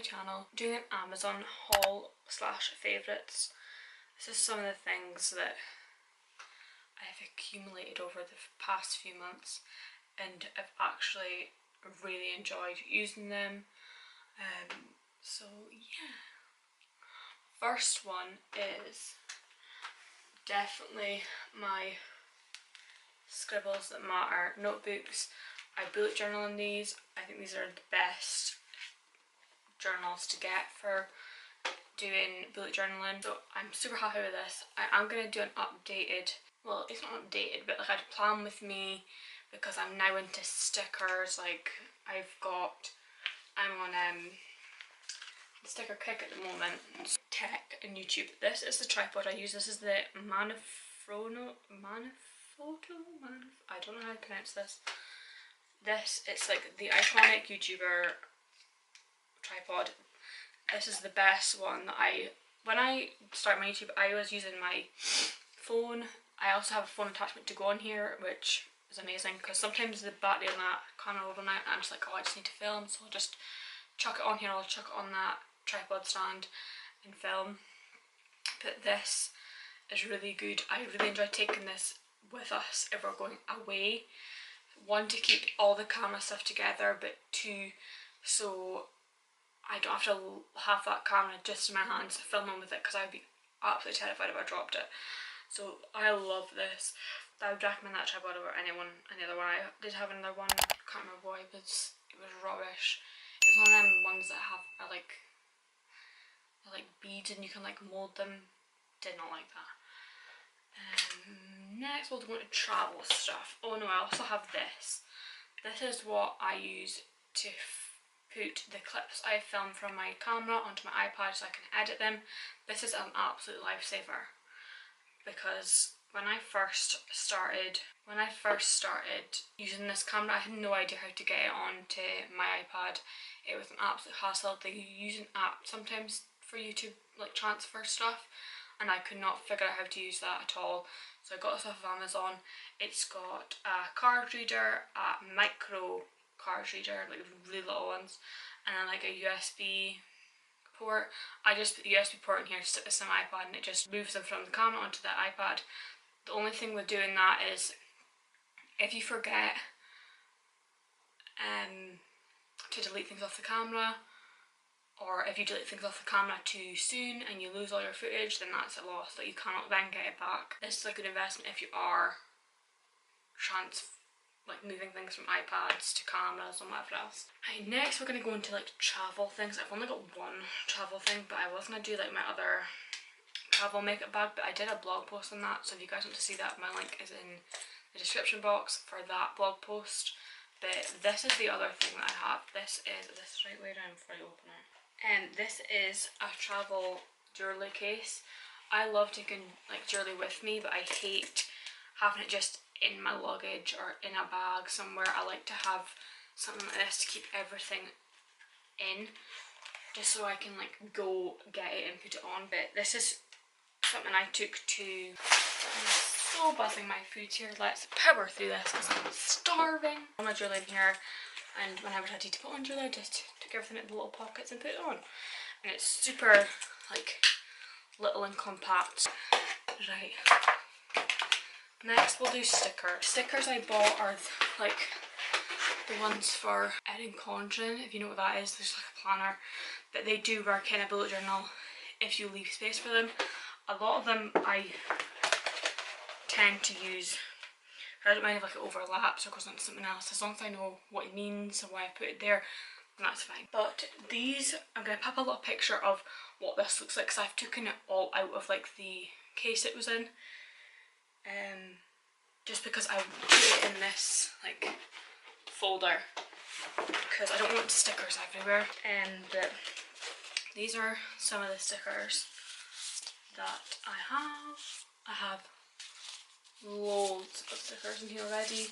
channel, doing an Amazon haul slash favourites. This is some of the things that I've accumulated over the past few months and I've actually really enjoyed using them. So yeah. First one is definitely my Scribbles That Matter notebooks. I bullet journal in these. I think these are the best journals to get for doing bullet journaling. So I'm super happy with this. I am going to do an updated, well it's not updated, but like I had a plan with me because I'm now into stickers. Like I'm on sticker kick at the moment. Tech and YouTube. This is the tripod I use. This is the I don't know how to pronounce this. It's like the iconic YouTuber tripod. This is the best one that when I started my YouTube, I was using my phone. I also have a phone attachment to go on here, which is amazing because sometimes the battery on that kind of run out and I'm just like, oh, I just need to film, so I'll just chuck it on here. I'll chuck it on that tripod stand and film. But this is really good. I really enjoy taking this with us if we're going away. One, to keep all the camera stuff together, but two, so I don't have to have that camera just in my hands filming with it because I'd be absolutely terrified if I dropped it. So I love this. I would recommend that tripod over any other one. I did have another one, I can't remember why, but it was rubbish. It was one of them ones that are like beads and you can like mould them. Did not like that. Next we'll go into travel stuff. Oh no, I also have this. This is what I use to put the clips I film from my camera onto my iPad so I can edit them. This is an absolute lifesaver because when I first started using this camera, I had no idea how to get it onto my iPad. It was an absolute hassle. They use an app sometimes for you to like transfer stuff, and I could not figure out how to use that at all. So I got this off of Amazon. It's got a card reader, a micro card reader, like really little ones, and then like a USB port. I just put the USB port in here to stick this in my iPad and it just moves them from the camera onto the iPad. The only thing with doing that is if you forget to delete things off the camera, or if you delete things off the camera too soon and you lose all your footage, then that's a loss that you cannot then get it back. This is a good investment if you are moving things from iPads to cameras and whatever else. Right, next we're going to go into like travel things. I've only got one travel thing, but I was going to do like my other travel makeup bag, but I did a blog post on that, so if you guys want to see that, my link is in the description box for that blog post. But this is the other thing that I have. This is this right way down before I open it. And this is a travel jewellery case. I love taking like jewellery with me, but I hate having it just in my luggage or in a bag somewhere. I like to have something like this to keep everything in, just so I can like go get it and put it on. But this is something I took to, I'm so buzzing my food here. Let's power through this because I'm starving. All my jewellery in here, and when I was ready to put on jewellery, I just took everything out of the little pockets and put it on. And it's super like little and compact. Right. Next we'll do stickers. Stickers I bought are like the ones for Erin Condren, if you know what that is. There's like a planner, but they do work in a bullet journal if you leave space for them. A lot of them I tend to use, I don't mind if like it overlaps or goes into something else, as long as I know what it means and why I put it there, then that's fine. But these, I'm going to pop a little picture of what this looks like because I've taken it all out of like the case it was in. Just because I put it in this like folder because I don't want stickers everywhere. But these are some of the stickers that I have. I have loads of stickers in here already.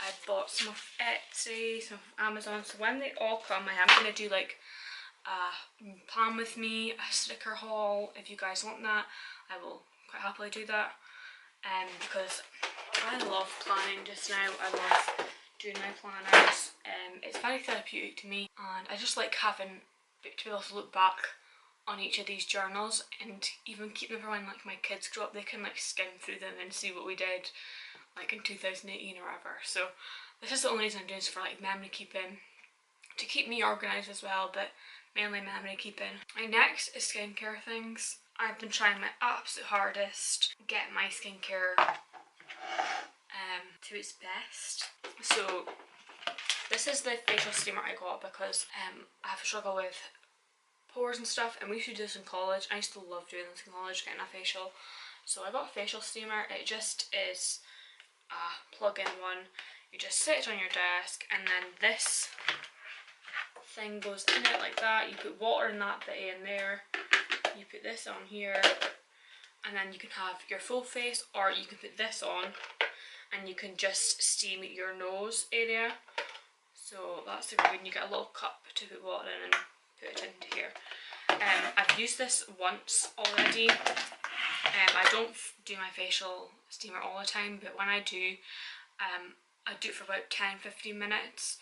I bought some off Etsy, some off Amazon, so when they all come I am going to do like a plan with me, a sticker haul. If you guys want that, I will quite happily do that. Because I love planning just now. I love doing my planners. It's very therapeutic to me, and I just like having to be able to look back on each of these journals and even keep them for when like my kids grow up. They can like skim through them and see what we did like in 2018 or whatever. So this is the only reason I'm doing this, for like memory keeping, to keep me organised as well, but mainly memory keeping. My next is skincare things. I've been trying my absolute hardest to get my skincare to its best. So this is the facial steamer I got because I have a struggle with pores and stuff, and we used to do this in college. I used to love doing this in college, getting a facial. So I got a facial steamer. It just is a plug-in one. You just sit it on your desk, and then this thing goes in it like that. You put water in that bit in there. You put this on here, and then you can have your full face, or you can put this on and you can just steam your nose area. So that's the good. You get a little cup to put water in and put it into here. I've used this once already. I don't do my facial steamer all the time, but when I do it for about 10-15 minutes,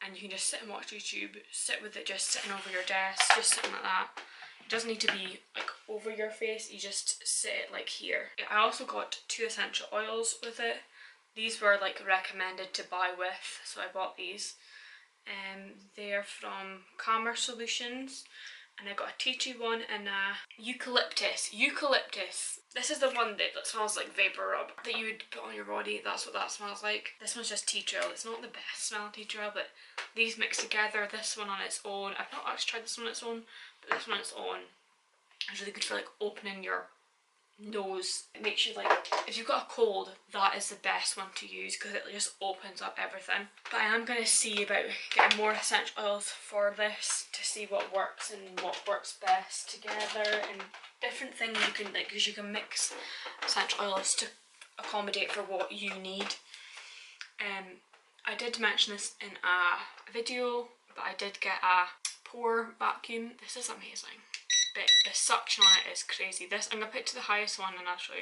and you can just sit and watch YouTube, sit with it just sitting over your desk, just sitting like that. It doesn't need to be like over your face, you just sit it like here. I also got 2 essential oils with it. These were like recommended to buy with, so I bought these. They're from Calmer Solutions, and I got a tea tree one and a eucalyptus. This is the one that smells like vapor rub that you would put on your body. That's what that smells like. This one's just tea tree oil. It's not the best smelling tea tree oil, but these mixed together, this one on its own. I've not actually tried this one on its own, but this one on its own is really good for like opening your nose. It makes you like, if you've got a cold, that is the best one to use because it just opens up everything. But I am going to see about getting more essential oils for this to see what works and what works best together, and different things you can like, because you can mix essential oils to accommodate for what you need. I did mention this in a video, but I did get a pore vacuum. This is amazing. But the suction on it is crazy. This, I'm going to put it to the highest one and I'll show you.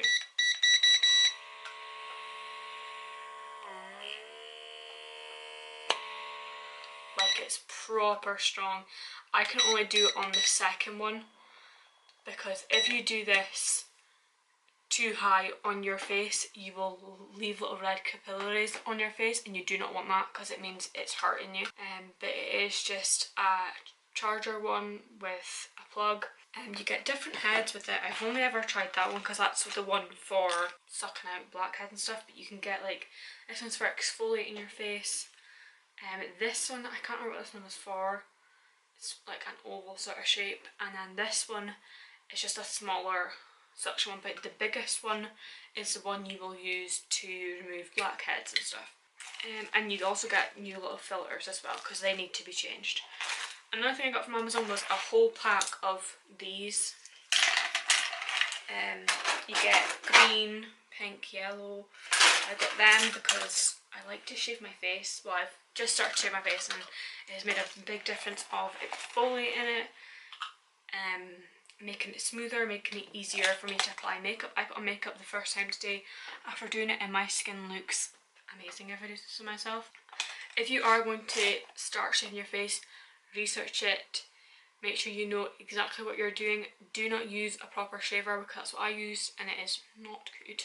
Like, it's proper strong. I can only do it on the second one, because if you do this too high on your face, you will leave little red capillaries on your face, and you do not want that because it means it's hurting you. But it is just a charger one with a plug. You get different heads with it. I've only ever tried that one because that's the one for sucking out blackheads and stuff, but you can get like, this one's for exfoliating your face. This one, I can't remember what this one was for. It's like an oval sort of shape, and then this one is just a smaller suction one, but the biggest one is the one you will use to remove blackheads and stuff. And you'd also get new little filters as well, because they need to be changed. Another thing I got from Amazon was a whole pack of these. You get green, pink, yellow. I got them because I like to shave my face. Well, I've just started to shave my face, and it has made a big difference of exfoliating it, making it smoother, making it easier for me to apply makeup. I put on makeup the first time today after doing it, and my skin looks amazing if I do this to myself. If you are going to start shaving your face, research it, make sure you know exactly what you're doing. Do not use a proper shaver, because that's what I used and it is not good.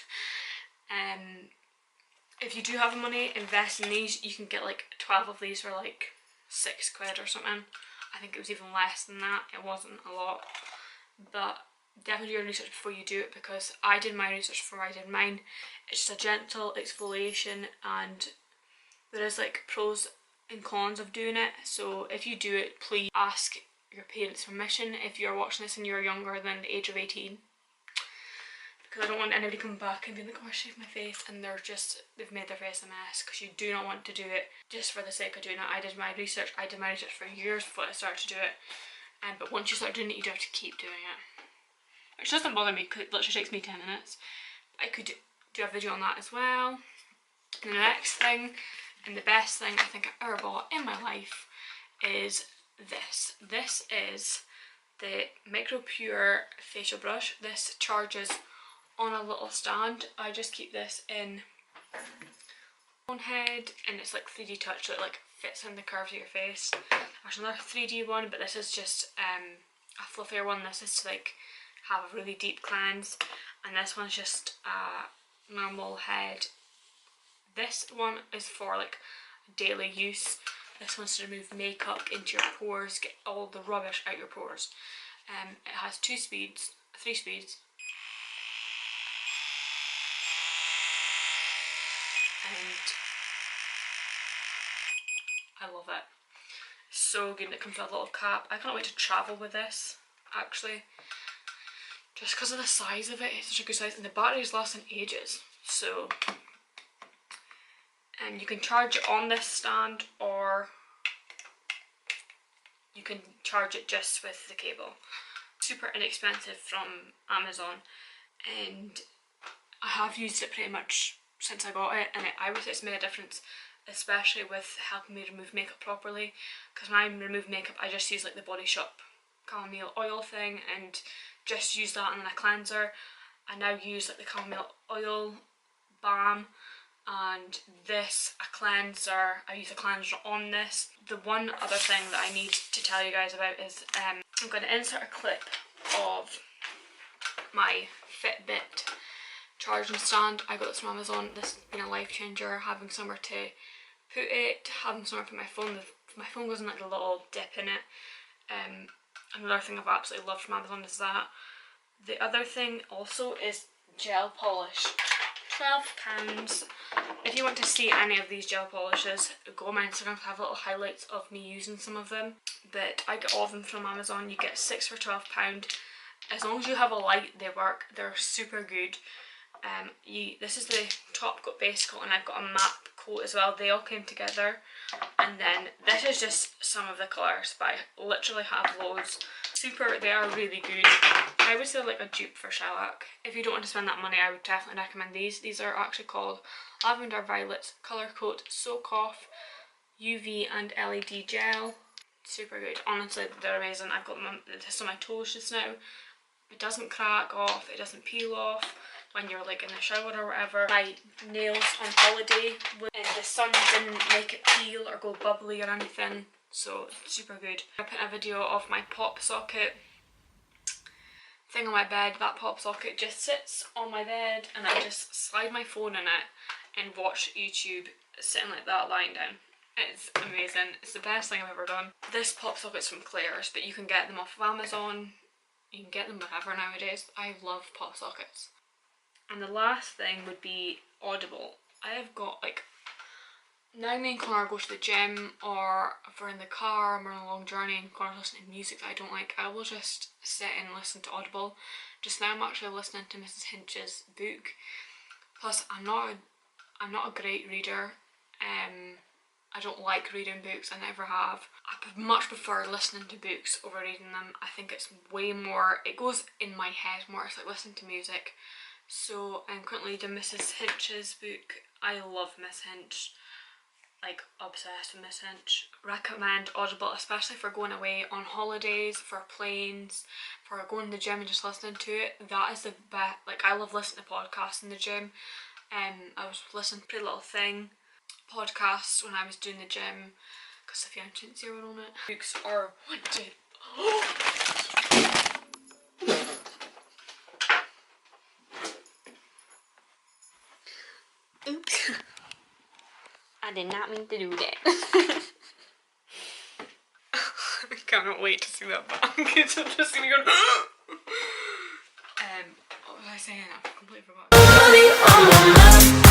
If you do have the money, invest in these. You can get like 12 of these for like £6 or something. I think it was even less than that. It wasn't a lot, but definitely do your research before you do it, because I did my research before I did mine. It's just a gentle exfoliation, and there is like pros and cons of doing it. So if you do it, please ask your parents' permission if you're watching this and you're younger than the age of 18, because I don't want anybody coming back and being like, oh, I shaved my face, and they've made their face a mess, because you do not want to do it just for the sake of doing it. I did my research for years before I started to do it, but once you start doing it, you do have to keep doing it, which doesn't bother me because it literally takes me 10 minutes. I could do a video on that as well. And the next thing, and the best thing I think I've ever bought in my life, is this. This is the Micro Pure facial brush. This charges on a little stand. I just keep this in phone head, and it's like 3D touch, so it like fits in the curves of your face. There's another 3D one, but this is just a fluffier one. This is to like have a really deep cleanse, and this one's just a normal head. This one is for like daily use. This one's to remove makeup into your pores, get all the rubbish out your pores. It has 3 speeds, and I love it. It's so good. It comes with a little cap. I can't wait to travel with this, actually, just because of the size of it. It's such a good size, and the batteries last ages. So you can charge it on this stand, or you can charge it just with the cable. Super inexpensive from Amazon, and I have used it pretty much since I got it, and I would say it's made a difference, especially with helping me remove makeup properly. Because when I remove makeup, I just use like the Body Shop chamomile oil thing and just use that, and then a cleanser. I now use like the chamomile oil balm, and this a cleanser. I use a cleanser on this. The one other thing that I need to tell you guys about is I'm going to insert a clip of my Fitbit charging stand. I got this from Amazon. This has been a life changer, having somewhere to put it, having somewhere to put my phone. My phone goes in like a little dip in it. Another thing I've absolutely loved from Amazon is that. The other thing also is gel polish. £12. If you want to see any of these gel polishes, go on my Instagram to have little highlights of me using some of them. But I get all of them from Amazon. You get 6 for £12. As long as you have a light, they work. They're super good. This is the top coat, base coat, and I've got a matte coat as well. They all came together. And then this is just some of the colours, but I literally have loads. They are really good. I would say like a dupe for shellac. If you don't want to spend that money, I would definitely recommend these. These are actually called Lavender Violet Colour Coat Soak Off UV and LED Gel. Super good. Honestly, they're amazing. I've got this on my toes just now. It doesn't crack off, it doesn't peel off when you're like in the shower or whatever. My nails on holiday, and the sun didn't make it peel or go bubbly or anything. So super good. I put a video of my pop socket thing on my bed. That pop socket just sits on my bed, and I just slide my phone in it and watch YouTube sitting like that, lying down. It's amazing. It's the best thing I've ever done. This pop socket's from Claire's, but you can get them off of Amazon. You can get them wherever nowadays. I love pop sockets. And the last thing would be Audible. I have got like, now me and Connor go to the gym, or if we're in the car and we're on a long journey and Connor's listening to music that I don't like, I will just sit and listen to Audible. Just now I'm actually listening to Mrs. Hinch's book. Plus I'm not a great reader. I don't like reading books, I never have. I much prefer listening to books over reading them. I think it's way more, it goes in my head more. It's like listening to music. So I'm currently reading Mrs. Hinch's book. I love Miss Hinch. Like obsessed with Miss Hinch. Recommend Audible, especially for going away on holidays, for planes, for going to the gym and just listening to it. That is the best. Like I love listening to podcasts in the gym. I was listening to Pretty Little Thing podcasts when I was doing the gym, because Sophia and Chintzia were on it. Books are wanted. Oops. I did not mean to do that. I cannot wait to see that back. It's just gonna go. What was I saying? I completely forgot.